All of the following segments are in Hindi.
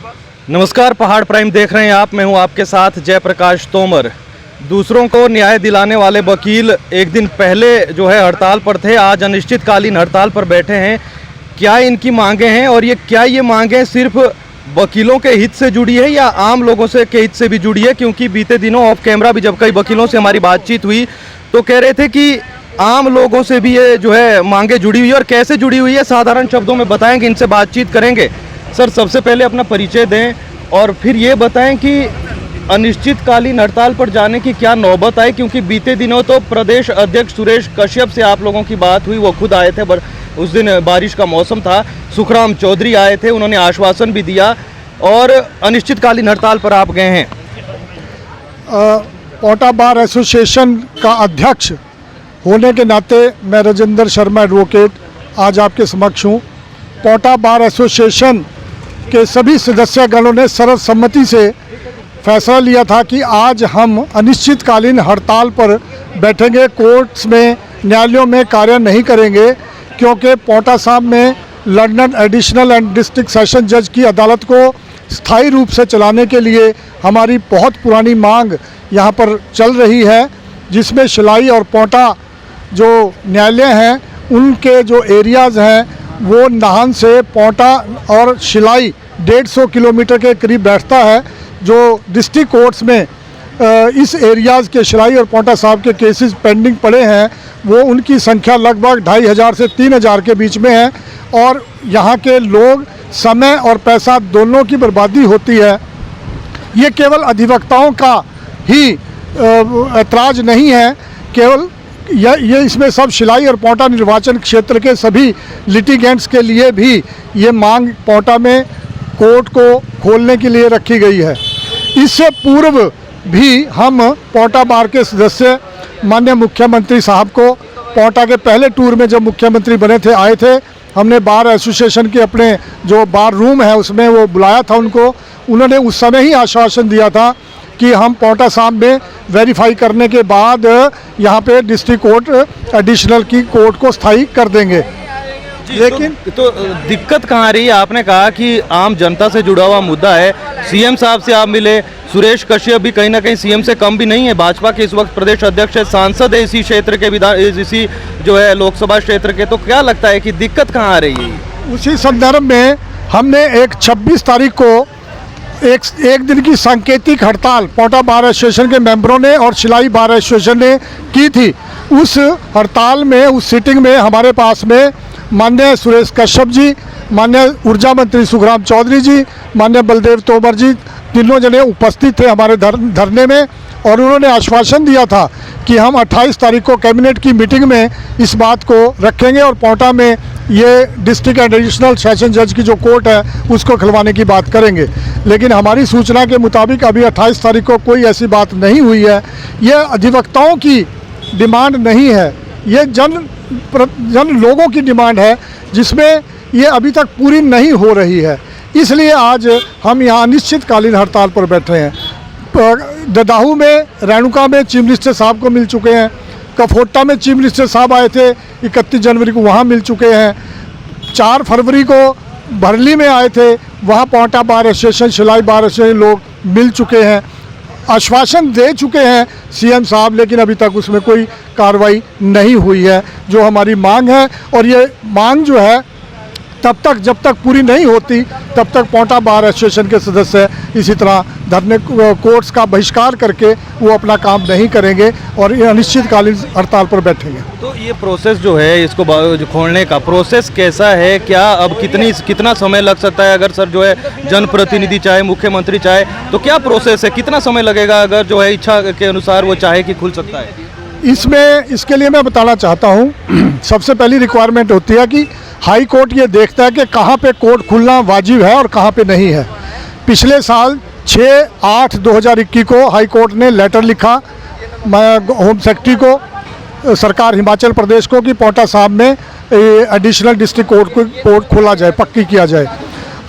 नमस्कार, पहाड़ प्राइम देख रहे हैं आप। मैं हूं आपके साथ जयप्रकाश तोमर। दूसरों को न्याय दिलाने वाले वकील एक दिन पहले जो है हड़ताल पर थे, आज अनिश्चितकालीन हड़ताल पर बैठे हैं। क्या इनकी मांगे हैं और ये मांगे सिर्फ वकीलों के हित से जुड़ी है या आम लोगों से के हित से भी जुड़ी है? क्योंकि बीते दिनों ऑफ कैमरा भी जब कई वकीलों से हमारी बातचीत हुई तो कह रहे थे कि आम लोगों से भी ये जो है मांगे जुड़ी हुई है। और कैसे जुड़ी हुई है साधारण शब्दों में बताएंगे, इनसे बातचीत करेंगे। सर, सबसे पहले अपना परिचय दें और फिर ये बताएं कि अनिश्चितकालीन हड़ताल पर जाने की क्या नौबत आई? क्योंकि बीते दिनों तो प्रदेश अध्यक्ष सुरेश कश्यप से आप लोगों की बात हुई, वो खुद आए थे, उस दिन बारिश का मौसम था। सुखराम चौधरी आए थे, उन्होंने आश्वासन भी दिया और अनिश्चितकालीन हड़ताल पर आप गए हैं। पोटा बार एसोसिएशन का अध्यक्ष होने के नाते मैं राजेंद्र शर्मा एडवोकेट आज आपके समक्ष हूँ। पोटा बार एसोसिएशन के सभी सदस्यगणों ने सर्वसम्मति से फैसला लिया था कि आज हम अनिश्चितकालीन हड़ताल पर बैठेंगे, कोर्ट्स में, न्यायालयों में कार्य नहीं करेंगे, क्योंकि पोटा साहब में London additional and district session जज की अदालत को स्थायी रूप से चलाने के लिए हमारी बहुत पुरानी मांग यहाँ पर चल रही है, जिसमें शिलाई और पोटा जो न्यायालय हैं उनके जो एरियाज़ हैं वो नाहन से पोटा और शिलाई 150 किलोमीटर के करीब बैठता है। जो डिस्ट्रिक्ट कोर्ट्स में इस एरियाज़ के शिलाई और पोटा साहब के केसेस पेंडिंग पड़े हैं, वो उनकी संख्या लगभग 2500 से 3000 के बीच में है। और यहाँ के लोग, समय और पैसा दोनों की बर्बादी होती है। ये केवल अधिवक्ताओं का ही ऐतराज़ नहीं है, केवल ये इसमें सब शिलाई और पोटा निर्वाचन क्षेत्र के सभी लिटिगेंट्स के लिए भी ये मांग पोटा में कोर्ट को खोलने के लिए रखी गई है। इससे पूर्व भी हम पोटा बार के सदस्य माननीय मुख्यमंत्री साहब को पोटा के पहले टूर में जब मुख्यमंत्री बने थे, आए थे, हमने बार एसोसिएशन के अपने जो बार रूम है उसमें वो बुलाया था उनको। उन्होंने उस समय ही आश्वासन दिया था कि हम पोटा साहब में वेरीफाई करने के बाद यहाँ पे डिस्ट्रिक्ट कोर्ट एडिशनल की कोर्ट को स्थायी कर देंगे। लेकिन तो दिक्कत कहाँ रही? आपने कहा कि आम जनता से जुड़ा हुआ मुद्दा है। सीएम साहब से आप मिले, सुरेश कश्यप भी कहीं ना कहीं सीएम से कम भी नहीं है, भाजपा के इस वक्त प्रदेश अध्यक्ष है, सांसद है इसी क्षेत्र के, इसी जो है लोकसभा क्षेत्र के। तो क्या लगता है कि दिक्कत कहाँ आ रही है? उसी संदर्भ में हमने एक 26 तारीख को एक दिन की सांकेतिक हड़ताल पोटा बार एसोसिएशन के मेंबरों ने और शिलाई बार एसोसिएशन ने की थी। उस हड़ताल में, उस सीटिंग में हमारे पास में माननीय सुरेश कश्यप जी, माननीय ऊर्जा मंत्री सुखराम चौधरी जी, माननीय बलदेव तोमर जी, तीनों जने उपस्थित थे हमारे धरने में। और उन्होंने आश्वासन दिया था कि हम 28 तारीख को कैबिनेट की मीटिंग में इस बात को रखेंगे और पोटा में ये डिस्ट्रिक्ट एंड एडिशनल सेशन जज की जो कोर्ट है उसको खुलवाने की बात करेंगे। लेकिन हमारी सूचना के मुताबिक अभी 28 तारीख को कोई ऐसी बात नहीं हुई है। ये अधिवक्ताओं की डिमांड नहीं है, ये जन लोगों की डिमांड है, जिसमें ये अभी तक पूरी नहीं हो रही है। इसलिए आज हम यहाँ अनिश्चितकालीन हड़ताल पर बैठे हैं। ददाहू में, रेणुका में चीफ मिनिस्टर साहब को मिल चुके हैं, कफोट्टा में चीफ मिनिस्टर साहब आए थे 31 जनवरी को, वहाँ मिल चुके हैं। 4 फरवरी को भरली में आए थे, वहाँ Paonta bar association, Shillai bar association लोग मिल चुके हैं, आश्वासन दे चुके हैं सीएम साहब, लेकिन अभी तक उसमें कोई कार्रवाई नहीं हुई है जो हमारी मांग है। और ये मांग जो है तब तक, जब तक पूरी नहीं होती तब तक पोटा बार एसोसिएशन के सदस्य इसी तरह धरने, कोर्ट्स का बहिष्कार करके वो अपना काम नहीं करेंगे और ये अनिश्चितकालीन हड़ताल पर बैठेंगे। तो ये प्रोसेस जो है, इसको खोलने का प्रोसेस कैसा है? क्या अब कितना समय लग सकता है? अगर सर जो है जनप्रतिनिधि चाहे, मुख्यमंत्री चाहे, तो क्या प्रोसेस है? कितना समय लगेगा अगर जो है इच्छा के अनुसार वो चाहे कि खुल सकता है? इसके लिए मैं बताना चाहता हूँ, सबसे पहली रिक्वायरमेंट होती है कि हाई कोर्ट ये देखता है कि कहाँ पे कोर्ट खुलना वाजिब है और कहाँ पे नहीं है। पिछले साल 6/8/2021 को हाई कोर्ट ने लेटर लिखा होम सेक्रेटरी को, सरकार हिमाचल प्रदेश को, कि पोटा साहब में एडिशनल डिस्ट्रिक्ट कोर्ट खोला जाए, पक्की किया जाए।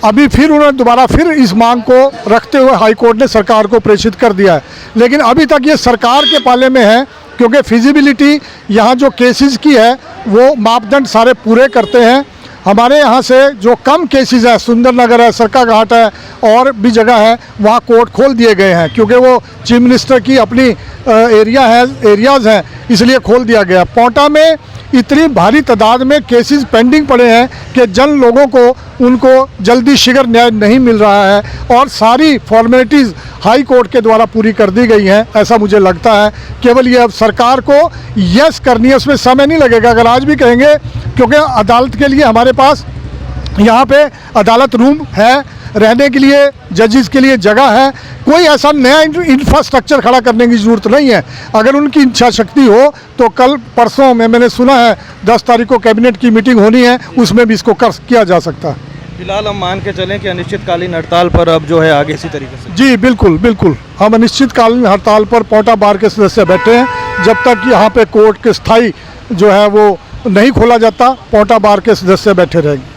अभी फिर उन्होंने दोबारा फिर इस मांग को रखते हुए हाई कोर्ट ने सरकार को प्रेषित कर दिया है। लेकिन अभी तक ये सरकार के पाले में है, क्योंकि फिजिबिलिटी यहाँ जो केसेस की है वो मापदंड सारे पूरे करते हैं। हमारे यहाँ से जो कम केसेस है, सुंदरनगर है, सरका घाट है और भी जगह है, वहाँ कोर्ट खोल दिए गए हैं क्योंकि वो चीफ मिनिस्टर की अपनी एरियाज़ हैं, इसलिए खोल दिया गया। पोंटा में इतनी भारी तादाद में केसेस पेंडिंग पड़े हैं कि जन लोगों को उनको जल्दी शीघ्र न्याय नहीं मिल रहा है और सारी फॉर्मेलिटीज़ हाई कोर्ट के द्वारा पूरी कर दी गई हैं, ऐसा मुझे लगता है। केवल ये अब सरकार को यस करनी है, उसमें समय नहीं लगेगा। अगर आज भी कहेंगे, क्योंकि अदालत के लिए हमारे पास यहाँ पे अदालत रूम है, रहने के लिए जजेस के लिए जगह है, कोई ऐसा नया इंफ्रास्ट्रक्चर खड़ा करने की ज़रूरत नहीं है। अगर उनकी इच्छा शक्ति हो तो कल परसों में मैंने सुना है 10 तारीख को कैबिनेट की मीटिंग होनी है, उसमें भी इसको किया जा सकता है। फिलहाल हम मान के चलें कि अनिश्चितकालीन हड़ताल पर अब जो है आगे इसी तरीके से। जी बिल्कुल बिल्कुल, हम अनिश्चितकालीन हड़ताल पर पोंटा बार के सदस्य बैठे हैं। जब तक यहाँ पे कोर्ट के स्थायी जो है वो नहीं खोला जाता, पोंटा बार के सदस्य बैठे रहेंगे।